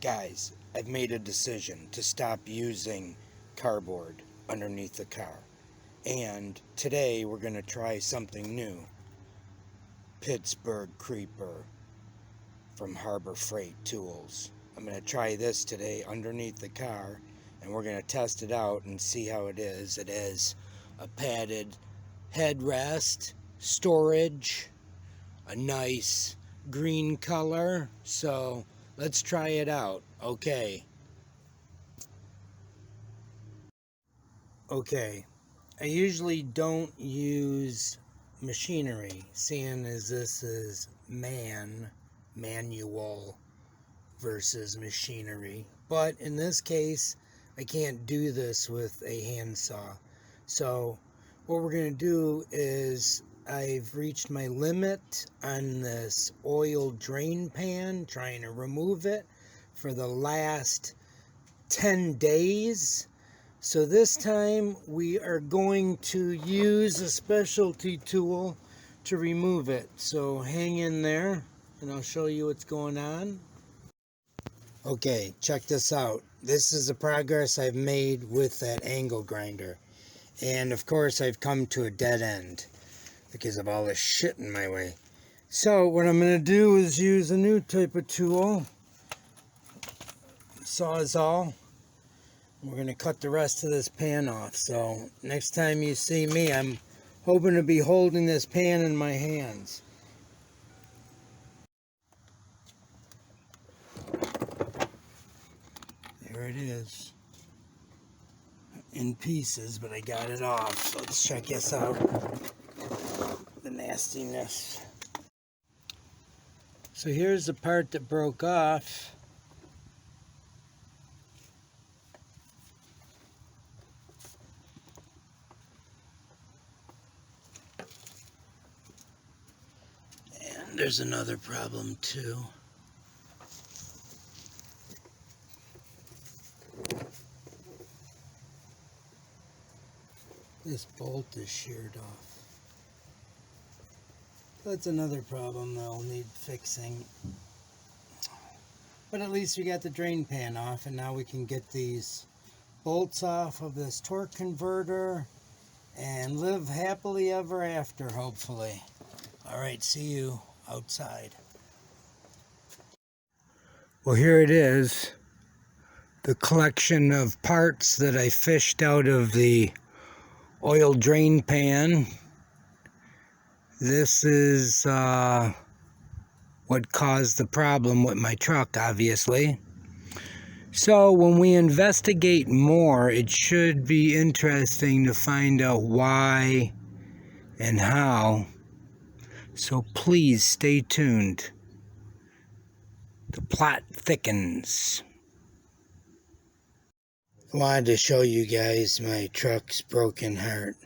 Guys, I've made a decision to stop using cardboard underneath the car. And today we're going to try something new. Pittsburgh Creeper from Harbor Freight Tools. I'm going to try this today underneath the car, and we're going to test it out and see how it is. It has a padded headrest, storage, a nice green color, so let's try it out. Okay, I usually don't use machinery, seeing as this is manual versus machinery, but in this case I can't do this with a handsaw. So what we're going to do is, I've reached my limit on this oil drain pan, trying to remove it for the last 10 days. So this time we are going to use a specialty tool to remove it. So hang in there and I'll show you what's going on. Okay, check this out. This is the progress I've made with that angle grinder. And of course I've come to a dead end because of all this shit in my way. So what I'm going to do is use a new type of tool, Sawzall. We're going to cut the rest of this pan off. So next time you see me, I'm hoping to be holding this pan in my hands. There it is. In pieces, but I got it off. So let's check this out. The nastiness. So here's the part that broke off. And there's another problem too. This bolt is sheared off. That's another problem that'll need fixing. But at least we got the drain pan off, and now we can get these bolts off of this torque converter and live happily ever after, hopefully. Alright, see you outside. Well, here it is. The collection of parts that I fished out of the oil drain pan. This is what caused the problem with my truck, obviously. So when we investigate more, it should be interesting to find out why and how. So please stay tuned. The plot thickens. I wanted to show you guys my truck's broken heart.